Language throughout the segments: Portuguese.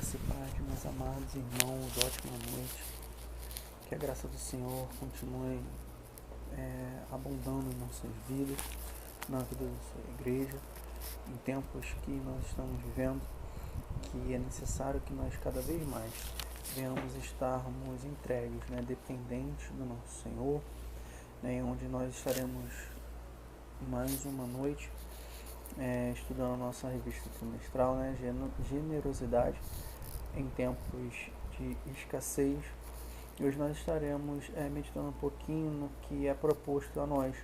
Graça e paz, meus amados irmãos, ótima noite. Que a graça do Senhor continue abundando em nossas vidas, na vida da sua igreja, em tempos que nós estamos vivendo, que é necessário que nós cada vez mais venhamos estarmos entregues, dependentes do nosso Senhor, onde nós estaremos mais uma noite estudando a nossa revista trimestral, Generosidade em tempos de escassez. E hoje nós estaremos meditando um pouquinho no que é proposto a nós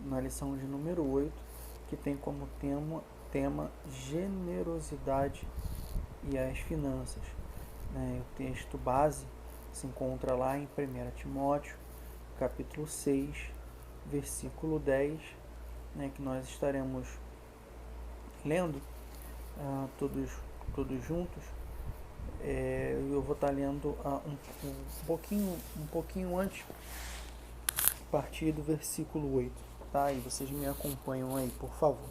na lição de número 8, que tem como tema generosidade e as finanças. O texto base se encontra lá em 1 Timóteo, capítulo 6, versículo 10, que nós estaremos lendo todos juntos. Eu vou estar lendo um pouquinho antes, a partir do versículo 8, tá? E vocês me acompanham aí, por favor.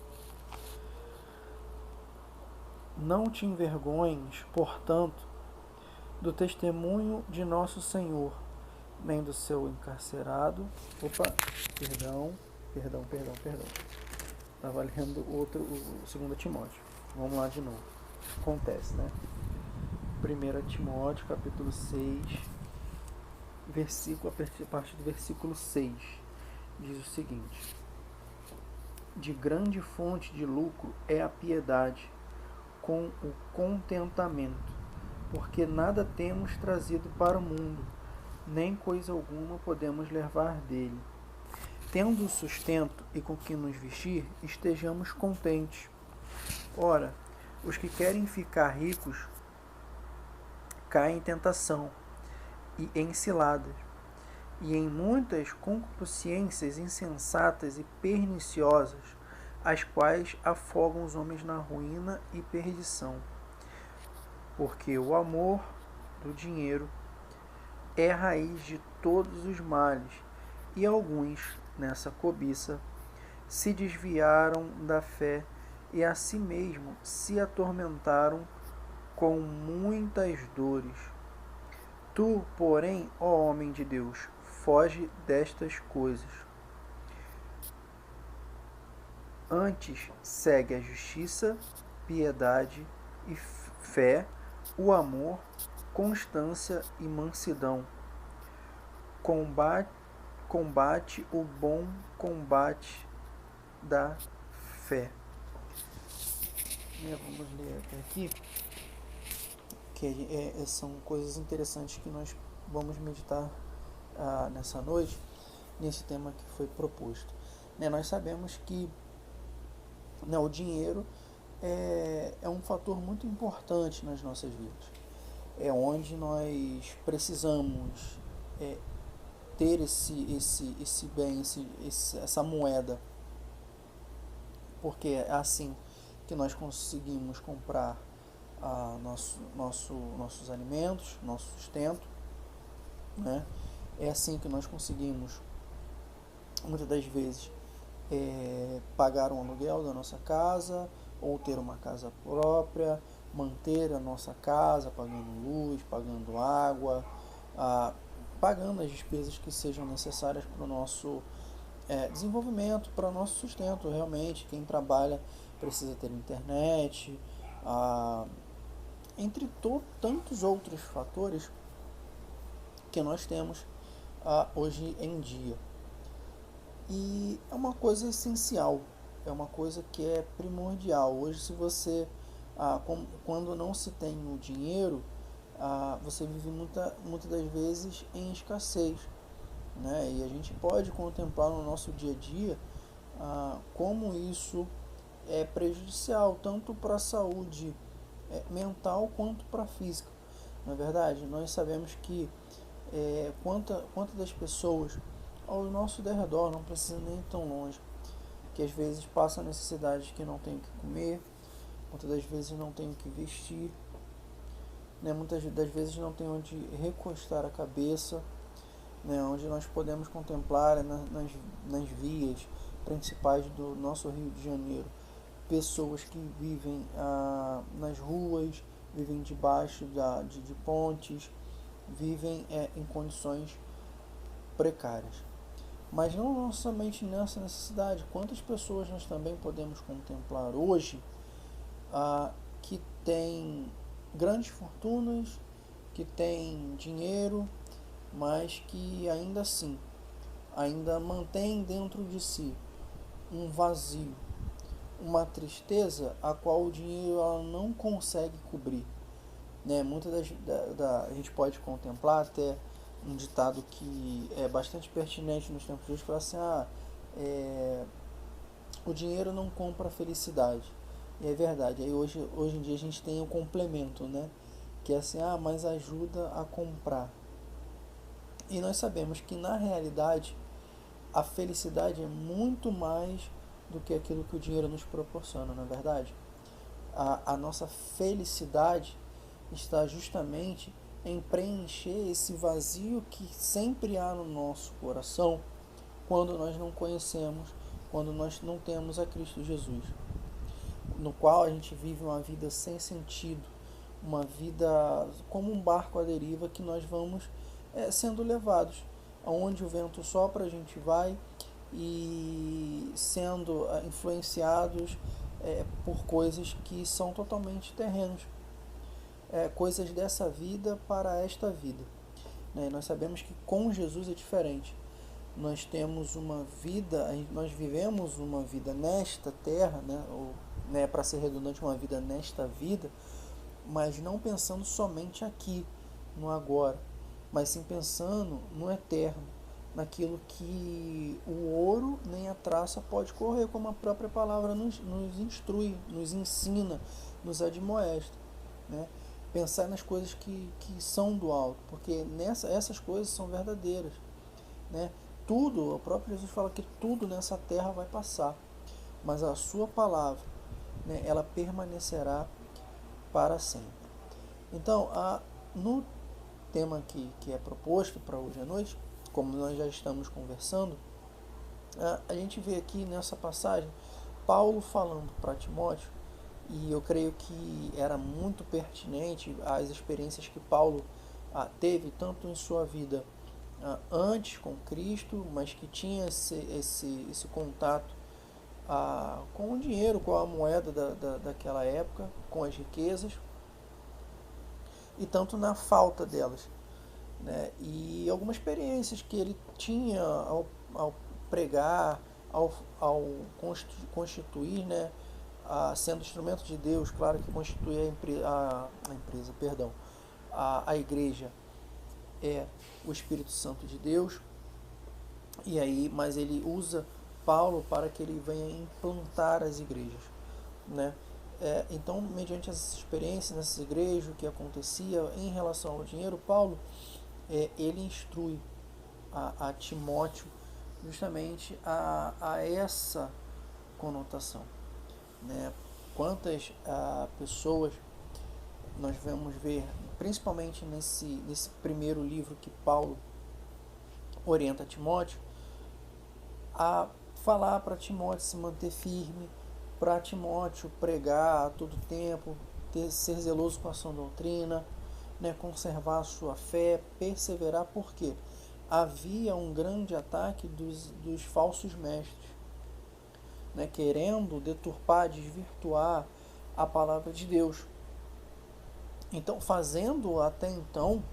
Não te envergonhes, portanto, do testemunho de nosso Senhor, nem do seu encarcerado. Perdão. Estava lendo o 2 Timóteo. Vamos lá de novo. Acontece, 1 Timóteo, capítulo 6, a partir do versículo 6, diz o seguinte: de grande fonte de lucro é a piedade, com o contentamento, porque nada temos trazido para o mundo, nem coisa alguma podemos levar dele. Tendo sustento e com que nos vestir, estejamos contentes. Ora, os que querem ficar ricos caem em tentação e em ciladas, e em muitas concupiscências insensatas e perniciosas, as quais afogam os homens na ruína e perdição. Porque o amor do dinheiro é a raiz de todos os males, e alguns, nessa cobiça, se desviaram da fé e a si mesmo se atormentaram com muitas dores. Tu, porém, ó homem de Deus, foge destas coisas. Antes segue a justiça, piedade e fé, o amor, constância e mansidão. Combate o bom combate da fé. Vamos ler aqui, que são coisas interessantes que nós vamos meditar nessa noite, nesse tema que foi proposto. Nós sabemos que o dinheiro é um fator muito importante nas nossas vidas. É onde nós precisamos ter esse bem, essa moeda, porque é assim que nós conseguimos comprar nossos alimentos, nosso sustento, É assim que nós conseguimos, muitas das vezes, pagar um aluguel da nossa casa, ou ter uma casa própria, manter a nossa casa, pagando luz, pagando água, pagando as despesas que sejam necessárias para o nosso desenvolvimento, para o nosso sustento. Realmente, quem trabalha precisa ter internet, entre tantos outros fatores que nós temos hoje em dia. E é uma coisa essencial, é uma coisa que é primordial. Hoje, se você, quando não se tem o dinheiro, você vive muitas das vezes em escassez, E a gente pode contemplar no nosso dia a dia como isso é prejudicial, tanto para a saúde mental quanto para a física. Na verdade, nós sabemos que quantas das pessoas ao nosso derredor, não precisa nem ir tão longe, que às vezes passam necessidades que não tem o que comer, muitas das vezes não tem o que vestir, muitas das vezes não tem onde recostar a cabeça, onde nós podemos contemplar nas vias principais do nosso Rio de Janeiro, pessoas que vivem nas ruas, vivem debaixo de pontes, vivem em condições precárias. Mas não somente nessa necessidade. Quantas pessoas nós também podemos contemplar hoje que têm grandes fortunas, que têm dinheiro, mas que ainda assim, ainda mantêm dentro de si um vazio, uma tristeza a qual o dinheiro ela não consegue cobrir. Né? Muitas a gente pode contemplar até um ditado que é bastante pertinente nos tempos de hoje, que fala assim, o dinheiro não compra a felicidade. E é verdade. Aí hoje em dia a gente tem o complemento, né? Que é assim, mas ajuda a comprar. E nós sabemos que na realidade a felicidade é muito mais do que aquilo que o dinheiro nos proporciona, não é verdade? A nossa felicidade está justamente em preencher esse vazio que sempre há no nosso coração quando nós não conhecemos, quando nós não temos a Cristo Jesus, no qual a gente vive uma vida sem sentido, uma vida como um barco à deriva que nós vamos sendo levados. Aonde o vento sopra, a gente vai e sendo influenciados por coisas que são totalmente terrenos, coisas dessa vida para esta vida. Né? Nós sabemos que com Jesus é diferente. Nós temos uma vida, nós vivemos uma vida nesta terra, né? Ou, né, para ser redundante, uma vida nesta vida, mas não pensando somente aqui, no agora, mas sim pensando no eterno, naquilo que o ouro nem a traça pode correr, como a própria palavra nos instrui, nos ensina, nos admoesta. Né? Pensar nas coisas que são do alto, porque essas coisas são verdadeiras. Né? Tudo, o próprio Jesus fala que tudo nessa terra vai passar, mas a sua palavra, né, ela permanecerá para sempre. Então, no tema que é proposto para hoje à noite, como nós já estamos conversando, a gente vê aqui nessa passagem Paulo falando para Timóteo, e eu creio que era muito pertinente as experiências que Paulo teve, tanto em sua vida antes com Cristo, mas que tinha esse contato com o dinheiro, com a moeda daquela época, com as riquezas, e tanto na falta delas. Né? E algumas experiências que ele tinha ao pregar, ao constituir, né? Sendo instrumento de Deus, claro que constitui a igreja é o Espírito Santo de Deus, e aí, mas ele usa Paulo para que ele venha implantar as igrejas, né? Então, mediante essas experiências nessas igrejas, o que acontecia em relação ao dinheiro, Paulo ele instrui a Timóteo justamente a essa conotação. Né? Quantas pessoas nós vamos ver, principalmente nesse primeiro livro que Paulo orienta Timóteo, a falar para Timóteo se manter firme, para Timóteo pregar a todo tempo, ser zeloso com a sua doutrina, né, conservar a sua fé, perseverar, porque havia um grande ataque dos falsos mestres, né, querendo deturpar, desvirtuar a palavra de Deus. Então, fazendo até então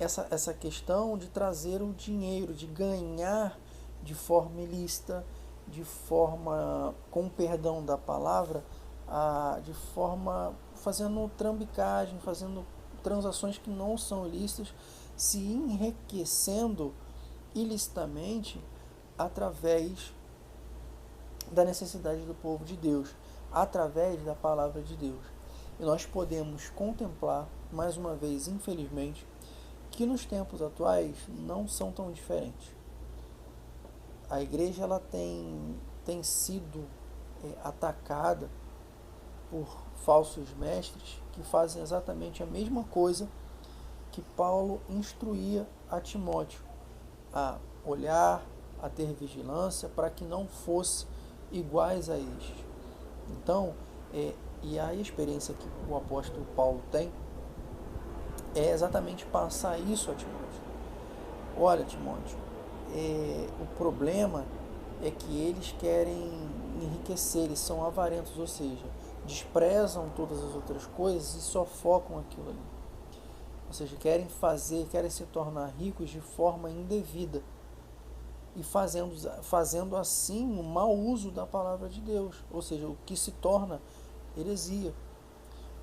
essa questão de trazer o dinheiro, de ganhar de forma ilícita, de forma, com perdão da palavra, de forma fazendo trambicagem, fazendo transações que não são ilícitas, se enriquecendo ilicitamente através da necessidade do povo de Deus, através da palavra de Deus. E nós podemos contemplar, mais uma vez, infelizmente, que nos tempos atuais não são tão diferentes. A igreja ela tem sido atacada por falsos mestres que fazem exatamente a mesma coisa que Paulo instruía a Timóteo, a olhar, a ter vigilância para que não fosse iguais a estes. Então, E a experiência que o apóstolo Paulo tem é exatamente passar isso a Timóteo. Olha, Timóteo, o problema é que eles querem enriquecer, eles são avarentos, ou seja, desprezam todas as outras coisas e só focam aquilo ali. Ou seja, querem se tornar ricos de forma indevida e fazendo assim um mau uso da palavra de Deus, ou seja, o que se torna heresia.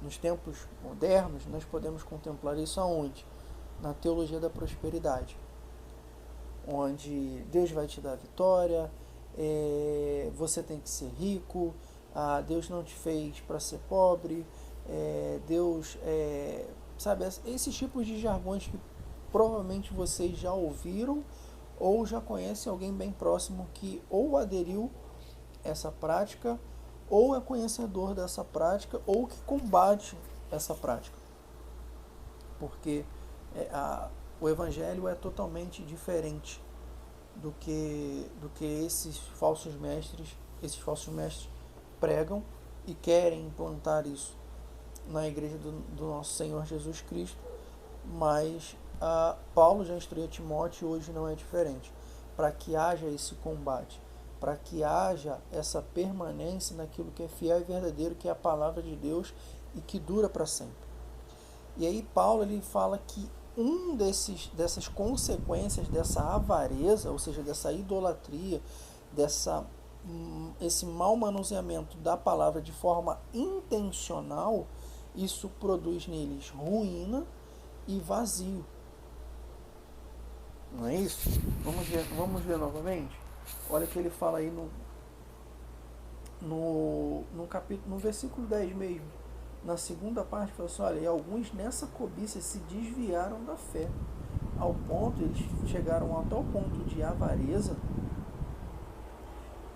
Nos tempos modernos, nós podemos contemplar isso aonde? Na teologia da prosperidade, onde Deus vai te dar vitória, você tem que ser rico, Deus não te fez para ser pobre, Deus, sabe, esses tipos de jargões que provavelmente vocês já ouviram ou já conhecem alguém bem próximo que ou aderiu a essa prática, ou é conhecedor dessa prática, ou que combate essa prática. Porque o Evangelho é totalmente diferente do que esses falsos mestres pregam e querem implantar isso na igreja do nosso Senhor Jesus Cristo. Mas Paulo já instruiu Timóteo e hoje não é diferente, para que haja esse combate, para que haja essa permanência naquilo que é fiel e verdadeiro, que é a palavra de Deus e que dura para sempre. E aí Paulo ele fala que dessas consequências dessa avareza, ou seja, dessa idolatria, esse mau manuseamento da palavra de forma intencional, isso produz neles ruína e vazio. Não é isso? Vamos ver novamente. Olha o que ele fala aí no capítulo, no versículo 10 mesmo. Na segunda parte, fala assim, olha, e alguns nessa cobiça se desviaram da fé, ao ponto, eles chegaram a tal ponto de avareza,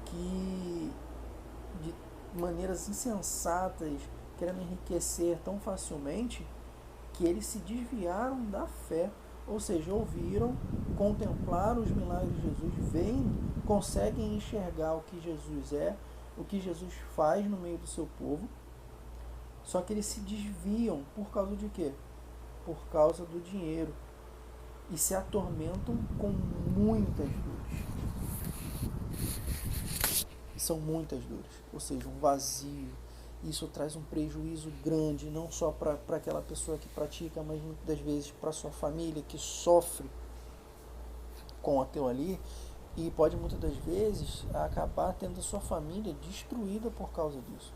que de maneiras insensatas, querendo enriquecer tão facilmente, que eles se desviaram da fé, ou seja, ouviram, contemplaram os milagres de Jesus, veem, conseguem enxergar o que Jesus é, o que Jesus faz no meio do seu povo, só que eles se desviam por causa de quê? Por causa do dinheiro, e se atormentam com muitas dores. São muitas dores, ou seja, um vazio. Isso traz um prejuízo grande, não só para aquela pessoa que pratica, mas muitas das vezes para sua família, que sofre com aquilo ali, e pode muitas das vezes acabar tendo a sua família destruída por causa disso.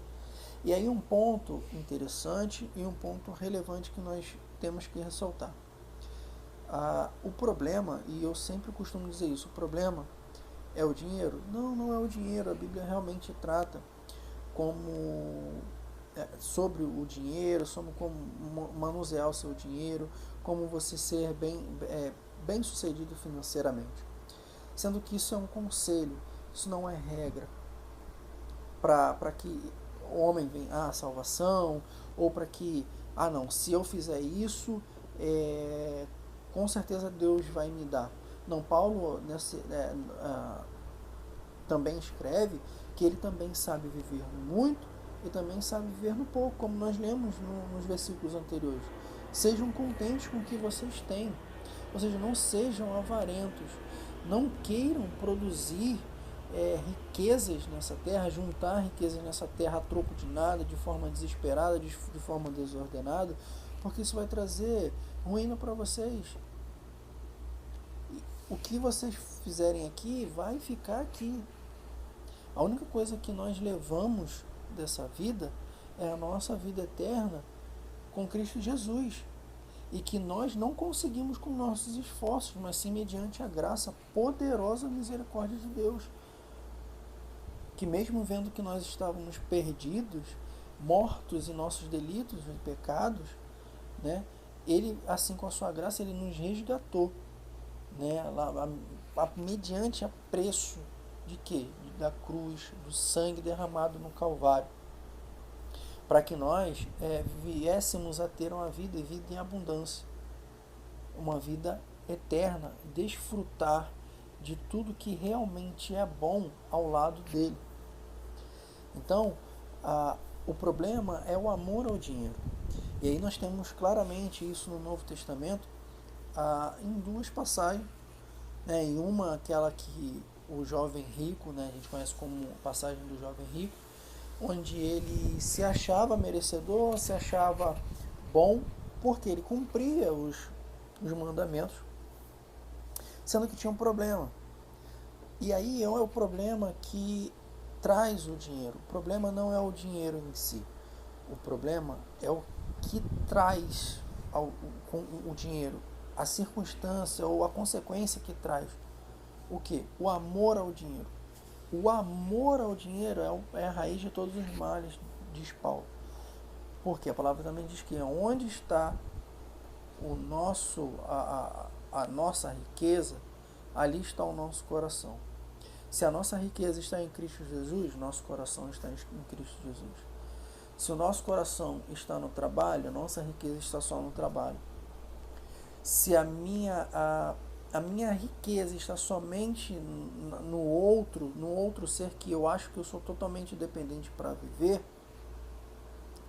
E aí um ponto interessante e um ponto relevante que nós temos que ressaltar. O problema, e eu sempre costumo dizer isso, o problema é o dinheiro? Não, não é o dinheiro. A Bíblia realmente trata sobre o dinheiro, sobre como manusear o seu dinheiro, como você ser bem sucedido financeiramente. Sendo que isso é um conselho, isso não é regra. Para que o homem venha à salvação, ou para que, não, se eu fizer isso, com certeza Deus vai me dar. Não, Paulo também escreve que ele também sabe viver no muito e também sabe viver no pouco, como nós lemos nos versículos anteriores. Sejam contentes com o que vocês têm, ou seja, não sejam avarentos, não queiram produzir riquezas nessa terra, juntar riquezas nessa terra a troco de nada, de forma desesperada, de forma desordenada, porque isso vai trazer ruína para vocês. O que vocês fizerem aqui vai ficar aqui. A única coisa que nós levamos dessa vida é a nossa vida eterna com Cristo Jesus, e que nós não conseguimos com nossos esforços, mas sim mediante a graça poderosa misericórdia de Deus, que mesmo vendo que nós estávamos perdidos, mortos em nossos delitos e pecados, né, ele, assim com a sua graça, ele nos resgatou, né, mediante a preço de quê? Da cruz, do sangue derramado no Calvário, para que nós viéssemos a ter uma vida e vida em abundância, uma vida eterna, desfrutar de tudo que realmente é bom ao lado dele. Então, O problema é o amor ao dinheiro. E aí nós temos claramente isso no Novo Testamento, em duas passagens, né? Em uma, aquela que o jovem rico, né, a gente conhece como passagem do jovem rico, onde ele se achava merecedor, se achava bom, porque ele cumpria os mandamentos, sendo que tinha um problema. E aí é o problema que traz o dinheiro. O problema não é o dinheiro em si. O problema é o que traz o dinheiro, a circunstância ou a consequência que traz. O que? O amor ao dinheiro. O amor ao dinheiro é a raiz de todos os males, diz Paulo. Porque a palavra também diz que onde está a nossa riqueza, ali está o nosso coração. Se a nossa riqueza está em Cristo Jesus, nosso coração está em Cristo Jesus. Se o nosso coração está no trabalho, nossa riqueza está só no trabalho. Se a minha riqueza está somente no outro ser que eu acho que eu sou totalmente dependente para viver,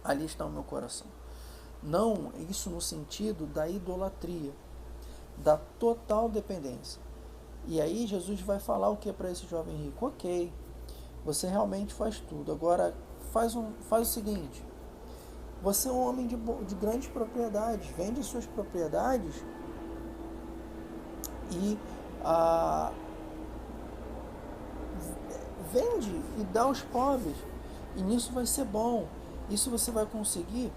ali está o meu coração. Não isso no sentido da idolatria, da total dependência. E aí Jesus vai falar o que para esse jovem rico? Ok, você realmente faz tudo. Agora faz o seguinte: você é um homem de grandes propriedades, vende suas propriedades e vende e dá aos pobres. E nisso vai ser bom. Isso você vai conseguir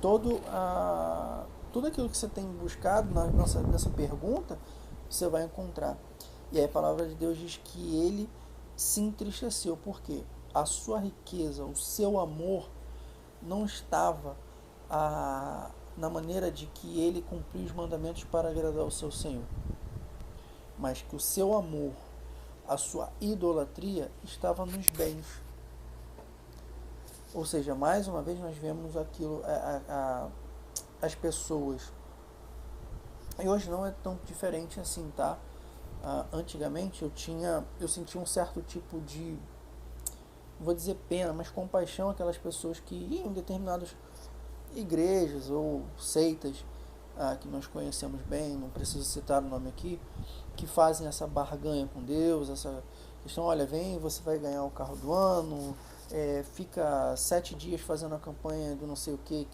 tudo aquilo que você tem buscado nessa pergunta, você vai encontrar. E aí a palavra de Deus diz que ele se entristeceu, porque a sua riqueza, o seu amor não estava na maneira de que ele cumpriu os mandamentos para agradar o seu Senhor, mas que o seu amor, a sua idolatria estava nos bens. Ou seja, mais uma vez nós vemos aquilo, as pessoas. E hoje não é tão diferente assim, tá? Antigamente eu sentia um certo tipo de, não vou dizer pena, mas compaixão aquelas pessoas que iam em determinadas igrejas ou seitas que nós conhecemos bem, não preciso citar o nome aqui, que fazem essa barganha com Deus, essa questão: olha, vem, você vai ganhar o carro do ano, fica 7 dias fazendo a campanha do não sei o que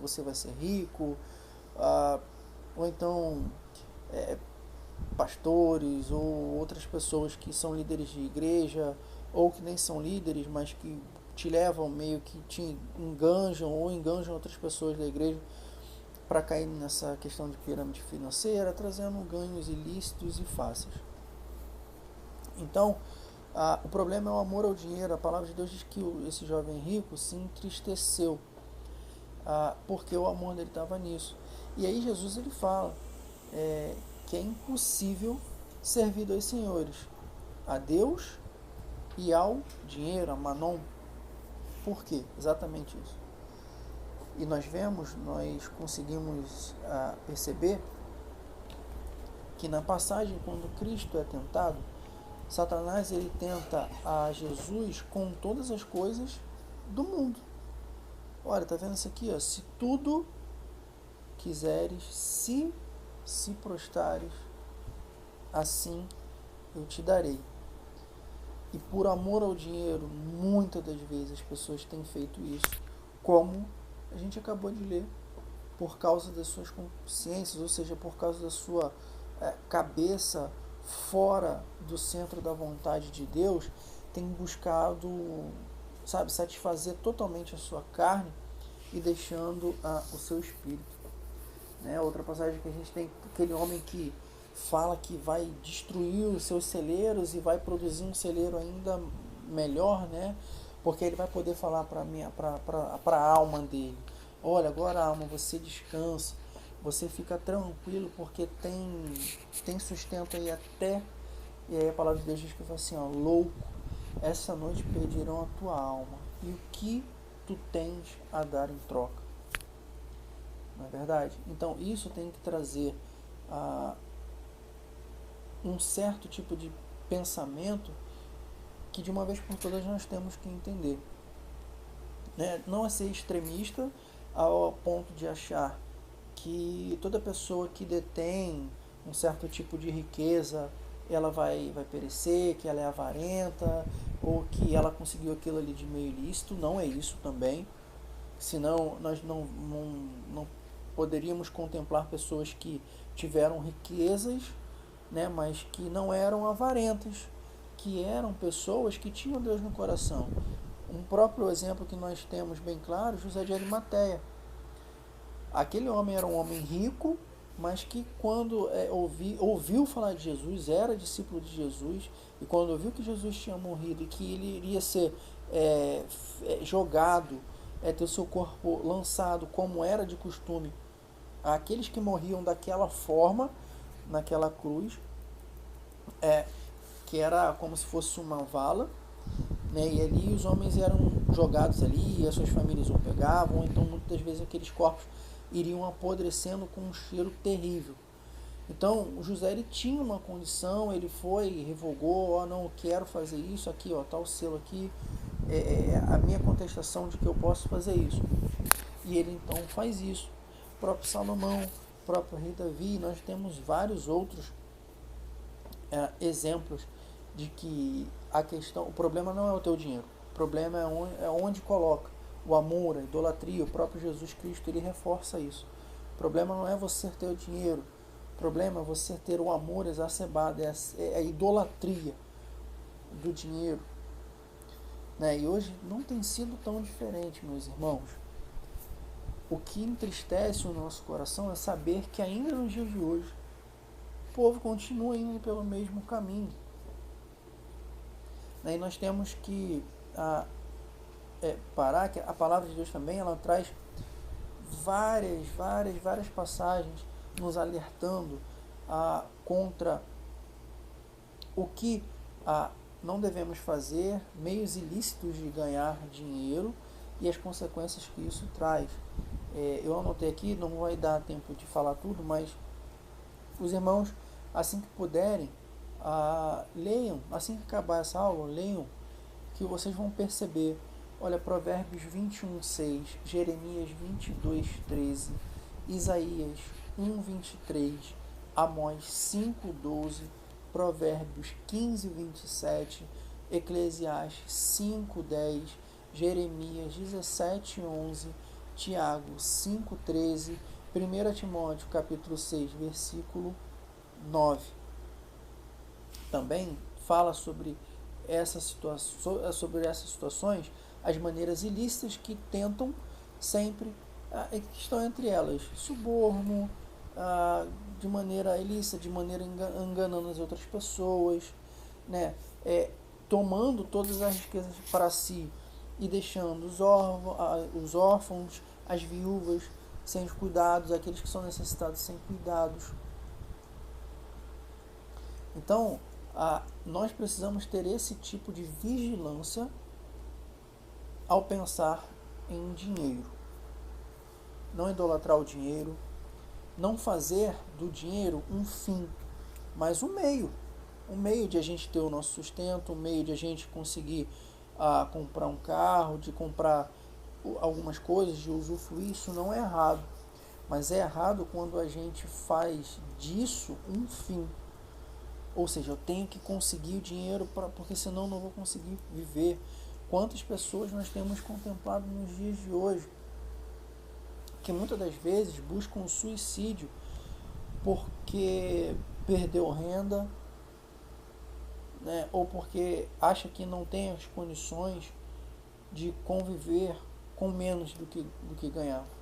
você vai ser rico, ou então pastores ou outras pessoas que são líderes de igreja ou que nem são líderes, mas que te levam, meio que te enganjam ou enganjam outras pessoas da igreja para cair nessa questão de pirâmide financeira, trazendo ganhos ilícitos e fáceis. Então, o problema é o amor ao dinheiro. A palavra de Deus diz que esse jovem rico se entristeceu, porque o amor dele estava nisso. E aí Jesus ele fala que é impossível servir dois senhores, a Deus e ao dinheiro, a Manon. Por quê? Exatamente isso. E nós conseguimos perceber que na passagem, quando Cristo é tentado, Satanás ele tenta a Jesus com todas as coisas do mundo. Olha, tá vendo isso aqui? Ó? Se tudo quiseres, se prostrares, assim eu te darei. E por amor ao dinheiro, muitas das vezes as pessoas têm feito isso, como a gente acabou de ler, por causa das suas consciências, ou seja, por causa da sua cabeça fora do centro da vontade de Deus, tem buscado, satisfazer totalmente a sua carne e deixando o seu espírito. Outra passagem que a gente tem, aquele homem que fala que vai destruir os seus celeiros e vai produzir um celeiro ainda melhor, né? Porque ele vai poder falar para a alma dele: olha, agora alma, você descansa, você fica tranquilo, porque tem sustento aí até. E aí a palavra de Deus diz que fala assim: louco, essa noite perderão a tua alma, e o que tu tens a dar em troca? Não é verdade? Então isso tem que trazer um certo tipo de pensamento que de uma vez por todas nós temos que entender. né? Não é ser extremista ao ponto de achar que toda pessoa que detém um certo tipo de riqueza ela vai perecer, que ela é avarenta ou que ela conseguiu aquilo ali de meio ilícito. Não é isso também, senão nós não poderíamos contemplar pessoas que tiveram riquezas, né, mas que não eram avarentas, que eram pessoas que tinham Deus no coração. Um próprio exemplo que nós temos bem claro, José de Arimateia. Aquele homem era um homem rico, mas que quando ouviu falar de Jesus, era discípulo de Jesus, e quando ouviu que Jesus tinha morrido e que ele iria ser jogado, ter o seu corpo lançado, como era de costume, aqueles que morriam daquela forma, naquela cruz, que era como se fosse uma vala, né? E ali os homens eram jogados ali, e as suas famílias o pegavam, então muitas vezes aqueles corpos iriam apodrecendo com um cheiro terrível. Então o José ele tinha uma condição, ele foi, revogou, não quero fazer isso aqui, tá o selo aqui, a minha contestação de que eu posso fazer isso. E ele então faz isso. O próprio Salomão, o próprio rei Davi, nós temos vários outros exemplos de que o problema não é o teu dinheiro, o problema é onde coloca. O amor, a idolatria, o próprio Jesus Cristo, ele reforça isso. O problema não é você ter o dinheiro, o problema é você ter o amor exacerbado, é a idolatria do dinheiro. Né? E hoje não tem sido tão diferente, meus irmãos. O que entristece o nosso coração é saber que ainda nos dias de hoje, o povo continua indo pelo mesmo caminho. E nós temos que parar, que a palavra de Deus também ela traz várias passagens nos alertando contra o que não devemos fazer, meios ilícitos de ganhar dinheiro e as consequências que isso traz. Eu anotei aqui, não vai dar tempo de falar tudo, mas os irmãos, assim que puderem, leiam, assim que acabar essa aula, leiam, que vocês vão perceber. Olha, Provérbios 21:6, Jeremias 22:13, Isaías 1:23, Amós 5:12, Provérbios 15:27, Eclesiastes 5:10, Jeremias 17:11, Tiago 5:13, 1 Timóteo capítulo 6, versículo 9. Também fala sobre essas situações, as maneiras ilícitas que tentam sempre, que estão entre elas, suborno, de maneira ilícita, de maneira enganando as outras pessoas, né? Tomando todas as riquezas para si e deixando os órfãos, as viúvas sem os cuidados, aqueles que são necessitados sem cuidados. Então, nós precisamos ter esse tipo de vigilância ao pensar em dinheiro. Não idolatrar o dinheiro, não fazer do dinheiro um fim, mas um meio de a gente ter o nosso sustento, um meio de a gente conseguir comprar um carro, de comprar algumas coisas, de usufruir. Isso não é errado, mas é errado quando a gente faz disso um fim. Ou seja, eu tenho que conseguir o dinheiro porque senão não vou conseguir viver. Quantas pessoas nós temos contemplado nos dias de hoje que muitas das vezes buscam o suicídio porque perdeu renda, né, ou porque acha que não tem as condições de conviver com menos do que ganhava.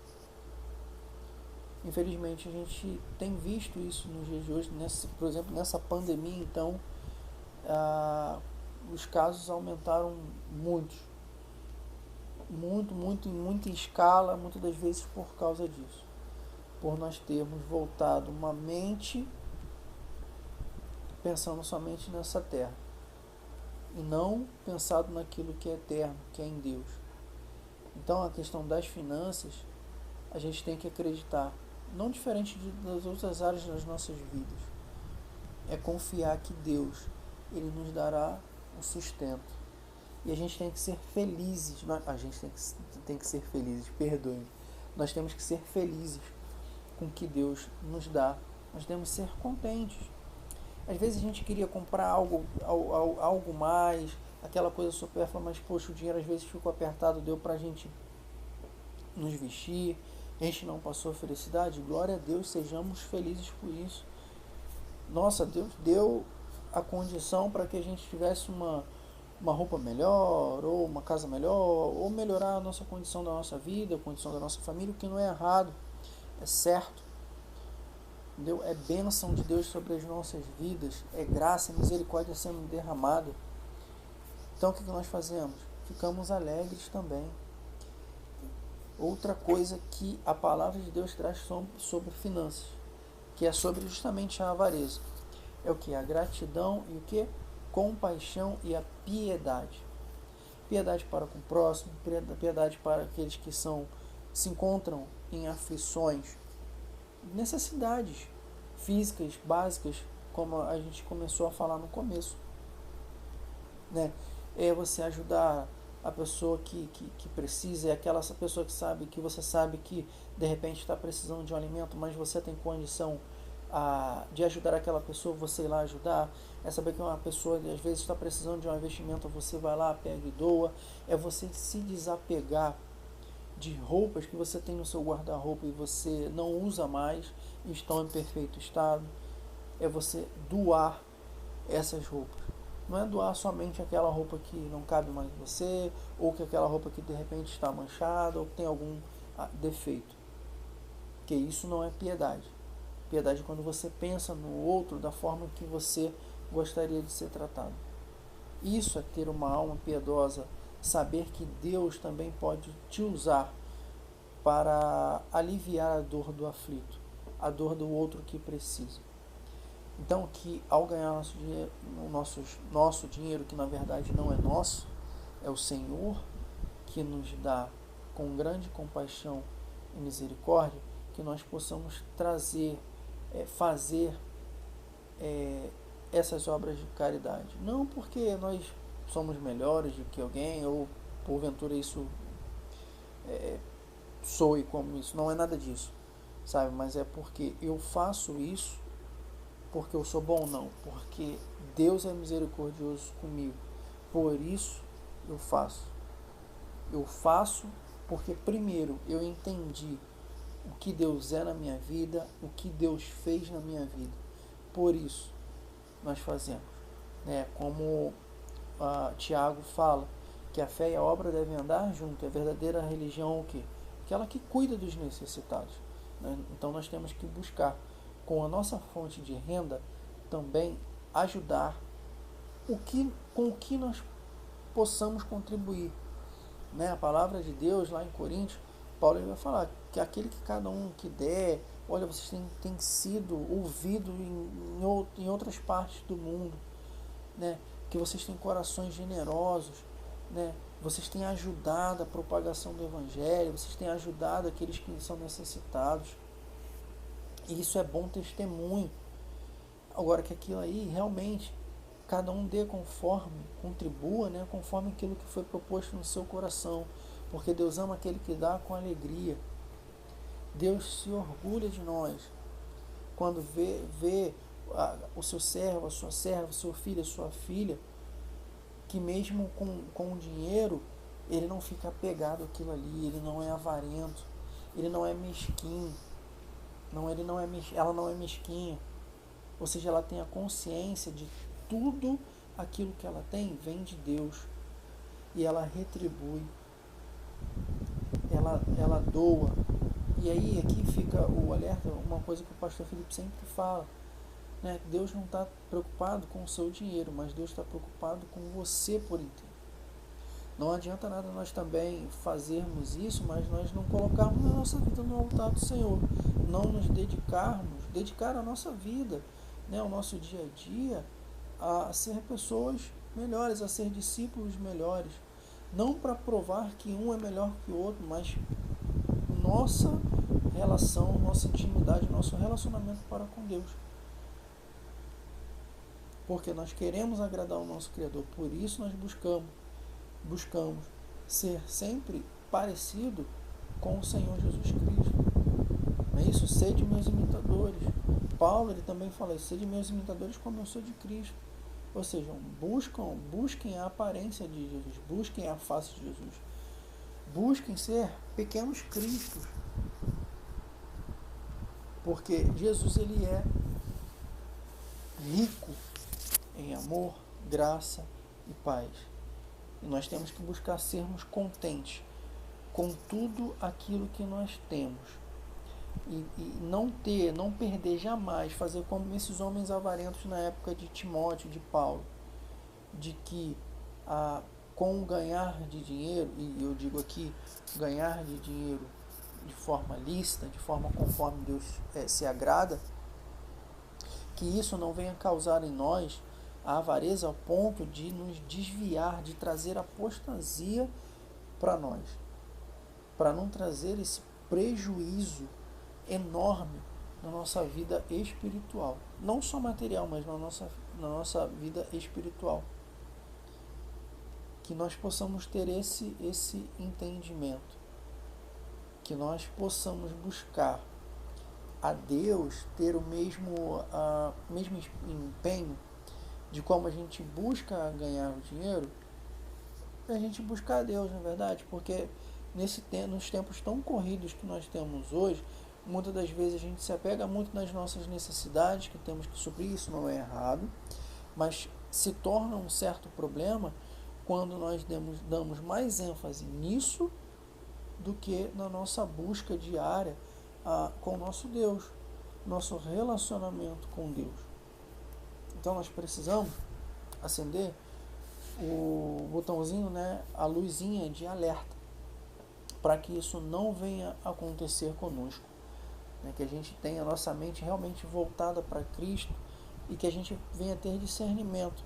Infelizmente a gente tem visto isso nos dias de hoje, por exemplo, nessa pandemia. Então os casos aumentaram muito em escala, muitas das vezes por causa disso, por nós termos voltado uma mente pensando somente nessa terra e não pensado naquilo que é eterno, que é em Deus. Então a questão das finanças, a gente tem que acreditar, não diferente das outras áreas das nossas vidas, é confiar que Deus, Ele nos dará o sustento. E a gente tem que ser felizes. A gente tem que ser felizes, perdoe. Nós temos que ser felizes com o que Deus nos dá. Nós temos que ser contentes. Às vezes a gente queria comprar algo mais, aquela coisa supérflua, mas poxa, o dinheiro às vezes ficou apertado, deu pra gente nos vestir, a gente não passou felicidade. Glória a Deus, sejamos felizes por isso. Nossa, Deus deu a condição para que a gente tivesse uma roupa melhor, ou uma casa melhor, ou melhorar a nossa condição da nossa vida, a condição da nossa família, o que não é errado, é certo. Entendeu? É bênção de Deus sobre as nossas vidas, é graça, é misericórdia sendo derramada. Então o que nós fazemos? Ficamos alegres também. Outra coisa que a palavra de Deus traz sobre finanças, que é sobre justamente a avareza, é o que? A gratidão e o que? Compaixão e a piedade. Piedade para com o próximo, piedade para aqueles que se encontram em aflições, necessidades físicas básicas, como a gente começou a falar no começo, né? É você ajudar a pessoa que precisa, é aquela pessoa que você sabe que de repente está precisando de um alimento, mas você tem condição de ajudar aquela pessoa, você ir lá ajudar. É saber que uma pessoa às vezes está precisando de um investimento, você vai lá, pega e doa. É você se desapegar de roupas que você tem no seu guarda-roupa e você não usa mais e estão em perfeito estado. É você doar essas roupas. Não é doar somente aquela roupa que não cabe mais em você, ou que aquela roupa que de repente está manchada, ou que tem algum defeito. Porque isso não é piedade. Piedade é quando você pensa no outro da forma que você gostaria de ser tratado. Isso é ter uma alma piedosa, saber que Deus também pode te usar para aliviar a dor do aflito, a dor do outro que precisa. Então, que ao ganhar nosso dinheiro, que na verdade não é nosso, é o Senhor que nos dá com grande compaixão e misericórdia, que nós possamos fazer essas obras de caridade. Não porque nós somos melhores do que alguém, ou porventura isso soe como isso, não é nada disso, sabe? Mas é porque eu faço isso porque eu sou bom, não, porque Deus é misericordioso comigo, por isso eu faço porque primeiro eu entendi o que Deus é na minha vida, o que Deus fez na minha vida, por isso nós fazemos, né? Como Tiago fala, que a fé e a obra devem andar junto. A verdadeira religião é o quê? Aquela que cuida dos necessitados, né? Então nós temos que buscar, com a nossa fonte de renda, também ajudar com o que nós possamos contribuir, né? A palavra de Deus lá em Coríntios, Paulo vai falar que aquele que cada um que der, olha, vocês têm sido ouvidos em outras partes do mundo, né? Que vocês têm corações generosos, né? Vocês têm ajudado a propagação do Evangelho, vocês têm ajudado aqueles que são necessitados. E isso é bom testemunho. Agora que aquilo aí realmente cada um dê conforme, contribua, né? Conforme aquilo que foi proposto no seu coração. Porque Deus ama aquele que dá com alegria. Deus se orgulha de nós quando vê o seu servo, a sua serva, o seu filho, a sua filha, que mesmo com o dinheiro, ele não fica apegado àquilo ali, ele não é avarento, ele não é mesquinho, ela não é mesquinha, ou seja, ela tem a consciência de tudo aquilo que ela tem vem de Deus, e ela retribui, ela doa. E aí aqui fica o alerta, uma coisa que o pastor Felipe sempre fala, né? Deus não está preocupado com o seu dinheiro, mas Deus está preocupado com você por inteiro. Não adianta nada nós também fazermos isso, mas nós não colocarmos a nossa vida no altar do Senhor, não nos dedicar a nossa vida, né, o nosso dia a dia, a ser pessoas melhores, a ser discípulos melhores, não para provar que um é melhor que o outro, mas nossa relação, nossa intimidade, nosso relacionamento para com Deus. Porque nós queremos agradar o nosso Criador, por isso nós buscamos buscamos ser sempre parecido com o Senhor Jesus Cristo. Não é isso? Sede meus imitadores. Paulo ele também fala isso, sede meus imitadores como eu sou de Cristo. Ou seja, busquem a aparência de Jesus, busquem a face de Jesus. Busquem ser pequenos cristos. Porque Jesus ele é rico em amor, graça e paz. E nós temos que buscar sermos contentes com tudo aquilo que nós temos. E não perder jamais, fazer como esses homens avarentos na época de Timóteo, de Paulo, de que com o ganhar de dinheiro, e eu digo aqui, ganhar de dinheiro de forma lícita, de forma conforme Deus se agrada, que isso não venha causar em nós a avareza ao ponto de nos desviar, de trazer apostasia para nós, para não trazer esse prejuízo enorme na nossa vida espiritual, não só material, mas na nossa vida espiritual. Que nós possamos ter esse entendimento, que nós possamos buscar a Deus, ter o mesmo empenho de como a gente busca ganhar o dinheiro, a gente buscar a Deus, na verdade, porque nos tempos tão corridos que nós temos hoje, muitas das vezes a gente se apega muito nas nossas necessidades, que temos que suprir, isso não é errado, mas se torna um certo problema quando nós damos mais ênfase nisso do que na nossa busca diária com o nosso Deus, nosso relacionamento com Deus. Então nós precisamos acender o botãozinho, a luzinha de alerta, para que isso não venha acontecer conosco. Que a gente tenha a nossa mente realmente voltada para Cristo e que a gente venha ter discernimento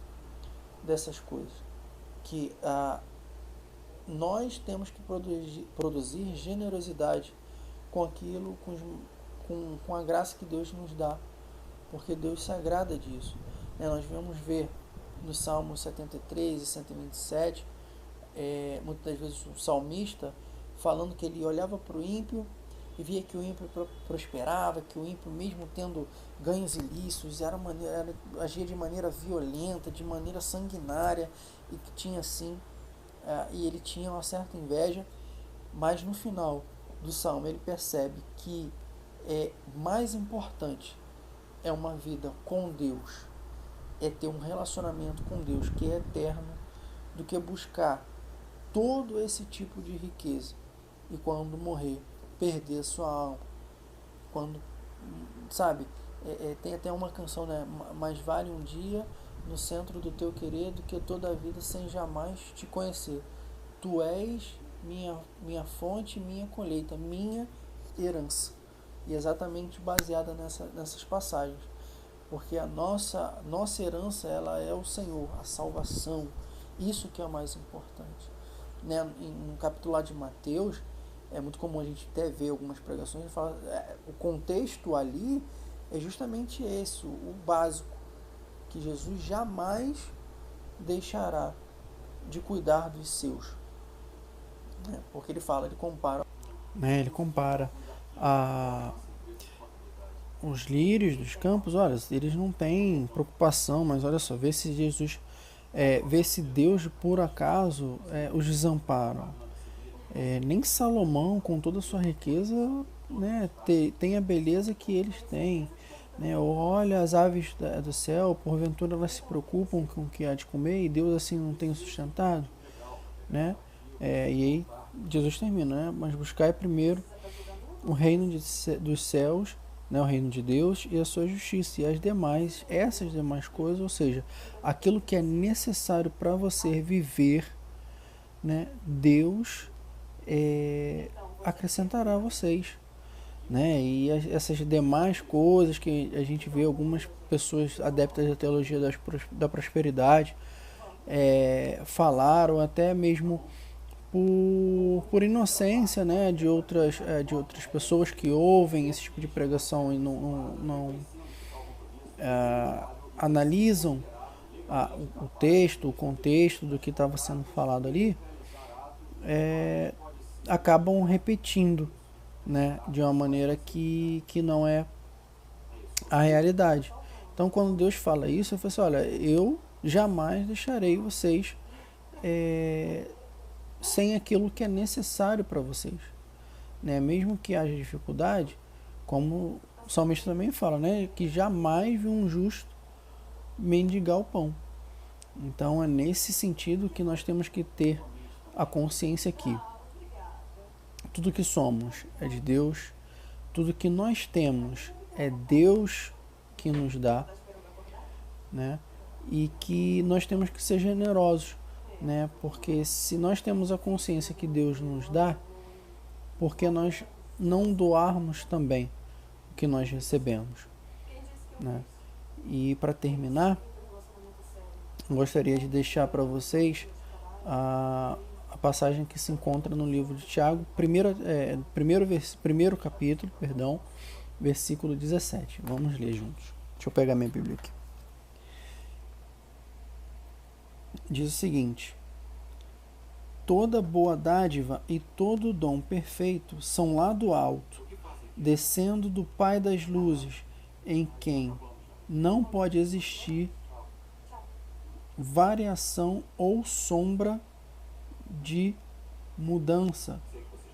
dessas coisas. Que nós temos que produzir generosidade com aquilo, com a graça que Deus nos dá, porque Deus se agrada disso. Nós vamos ver no Salmo 73 e 127, muitas das vezes o salmista falando que ele olhava para o ímpio e via que o ímpio prosperava, que o ímpio, mesmo tendo ganhos ilícitos, agia de maneira violenta, de maneira sanguinária, e que tinha e ele tinha uma certa inveja, mas no final do Salmo ele percebe que mais importante é uma vida com Deus, é ter um relacionamento com Deus que é eterno, do que buscar todo esse tipo de riqueza e quando morrer perder a sua alma. Quando, tem até uma canção, mais vale um dia no centro do teu querer do que toda a vida sem jamais te conhecer. Tu és minha fonte, minha colheita, minha herança. E exatamente baseada nessas passagens, porque a nossa herança, ela é o Senhor, a salvação, isso que é o mais importante. No capítulo lá de Mateus, é muito comum a gente até ver algumas pregações e falar, o contexto ali é justamente esse, o básico, que Jesus jamais deixará de cuidar dos seus, porque ele compara os lírios dos campos. Olha, eles não têm preocupação, mas olha só, vê se Jesus, vê se Deus por acaso os desampara. Nem Salomão, com toda a sua riqueza, tem a beleza que eles têm. Olha as aves do céu, porventura elas se preocupam com o que há de comer e Deus assim não tem sustentado. E aí Jesus termina, mas buscai primeiro o reino dos céus, o reino de Deus e a sua justiça, e essas demais coisas, ou seja, aquilo que é necessário para você viver, Deus acrescentará a vocês. E essas demais coisas que a gente vê algumas pessoas adeptas da teologia da prosperidade falaram até mesmo por inocência, de outras pessoas que ouvem esse tipo de pregação e não analisam o texto, o contexto do que estava sendo falado ali. acabam repetindo, né, de uma maneira que não é a realidade. Então, quando Deus fala isso, eu falo assim, olha, eu jamais deixarei vocês sem aquilo que é necessário para vocês, né? Mesmo que haja dificuldade, como o salmista também fala, né, que jamais viu um justo mendigar o pão. Então, é nesse sentido que nós temos que ter a consciência que tudo que somos é de Deus, tudo que nós temos é Deus que nos dá, né? E que nós temos que ser generosos, né? Porque se nós temos a consciência que Deus nos dá, por que nós não doarmos também o que nós recebemos, né? E para terminar, gostaria de deixar para vocês a passagem que se encontra no livro de Tiago, primeiro capítulo, versículo 17. Vamos ler juntos. Deixa eu pegar minha Bíblia aqui. Diz o seguinte: toda boa dádiva e todo dom perfeito são lá do alto, descendo do Pai das luzes, em quem não pode existir variação ou sombra de mudança,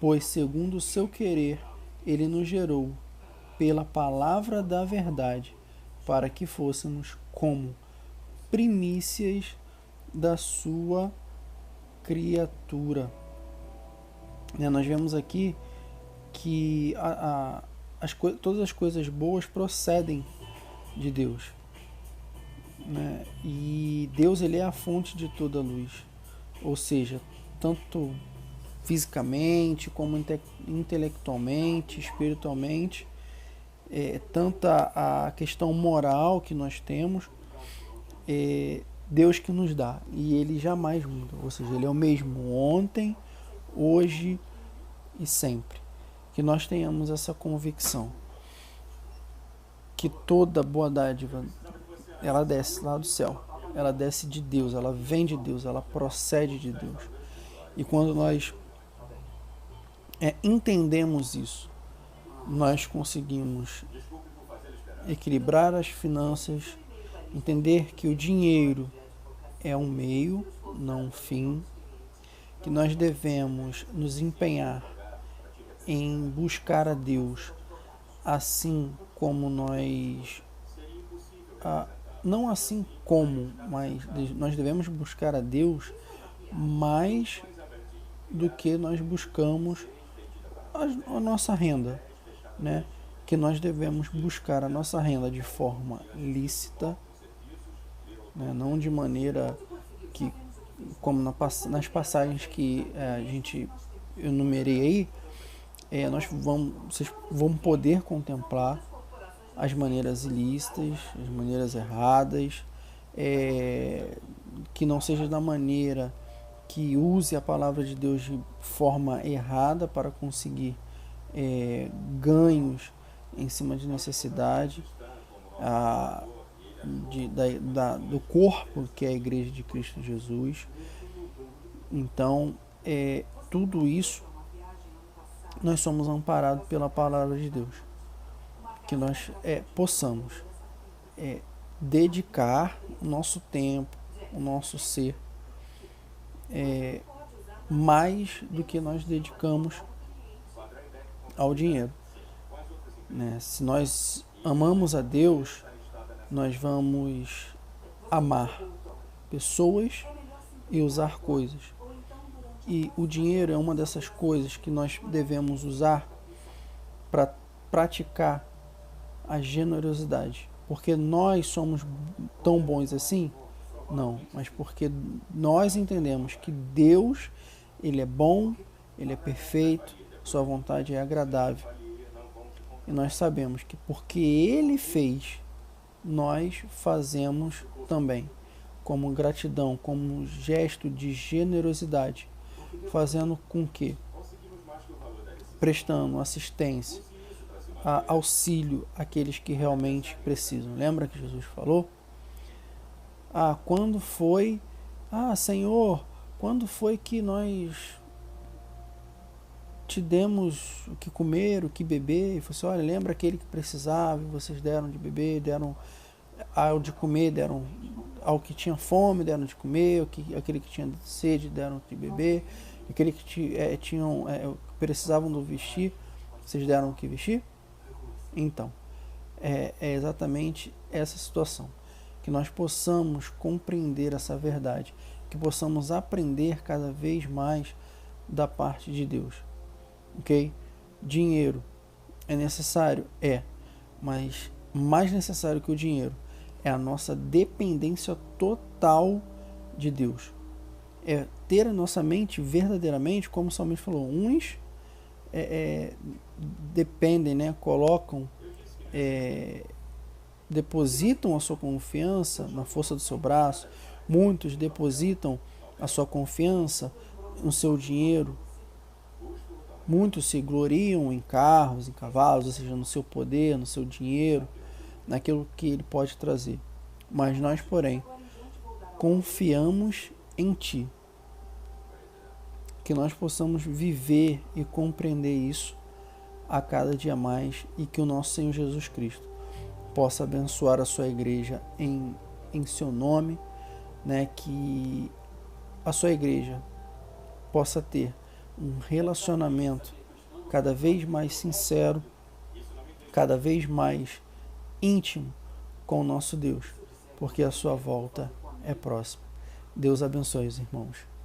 pois segundo o seu querer ele nos gerou pela palavra da verdade, para que fôssemos como primícias da sua criatura. Nós vemos aqui que todas as coisas boas procedem de Deus, né? E Deus, ele é a fonte de toda luz, ou seja, tanto fisicamente como intelectualmente, espiritualmente, tanto a questão moral que nós temos, Deus que nos dá, e ele jamais muda, ou seja, ele é o mesmo ontem, hoje e sempre. Que nós tenhamos essa convicção que toda boa dádiva, ela desce lá do céu, ela desce de Deus, ela vem de Deus, ela procede de Deus. E quando nós entendemos isso, nós conseguimos equilibrar as finanças, entender que o dinheiro é um meio, não um fim, que nós devemos nos empenhar em buscar a Deus, assim como nós, não assim como, mas nós devemos buscar a Deus mais do que nós buscamos a nossa renda, né? Que nós devemos buscar a nossa renda de forma lícita, né? Não de maneira que, como nas passagens que eu enumerei aí, vocês vão poder contemplar as maneiras ilícitas, as maneiras erradas, que não seja da maneira que use a palavra de Deus de forma errada para conseguir ganhos em cima de necessidade do corpo que é a Igreja de Cristo Jesus. Então, tudo isso nós somos amparados pela palavra de Deus. Que nós possamos dedicar o nosso tempo, o nosso ser, mais do que nós dedicamos ao dinheiro, né? Se nós amamos a Deus, nós vamos amar pessoas e usar coisas. E o dinheiro é uma dessas coisas que nós devemos usar para praticar a generosidade. Porque nós somos tão bons assim? Não, mas porque nós entendemos que Deus, ele é bom, ele é perfeito, sua vontade é agradável. E nós sabemos que porque ele fez, nós fazemos também, como gratidão, como gesto de generosidade, fazendo com que, prestando assistência, auxílio àqueles que realmente precisam. Lembra que Jesus falou? Senhor, quando foi que nós te demos o que comer, o que beber, e falou assim, olha, lembra aquele que precisava, e vocês deram de beber, deram ao de comer, deram ao que tinha fome, deram de comer, aquele que tinha sede, deram de beber, aquele que precisavam do vestir, vocês deram o que vestir? Então, é exatamente essa situação, que nós possamos compreender essa verdade, que possamos aprender cada vez mais da parte de Deus, ok? Dinheiro é necessário? Mas mais necessário que o dinheiro é a nossa dependência total de Deus, é ter a nossa mente verdadeiramente, como o salmista falou, uns dependem, né, colocam, depositam a sua confiança na força do seu braço, muitos depositam a sua confiança no seu dinheiro, muitos se gloriam em carros, em cavalos, ou seja, no seu poder, no seu dinheiro, naquilo que ele pode trazer. Mas nós, porém, confiamos em Ti. Que nós possamos viver e compreender isso a cada dia mais e que o nosso Senhor Jesus Cristo possa abençoar a sua igreja em seu nome, né? Que a sua igreja possa ter um relacionamento cada vez mais sincero, cada vez mais íntimo com o nosso Deus, porque a sua volta é próxima. Deus abençoe os irmãos.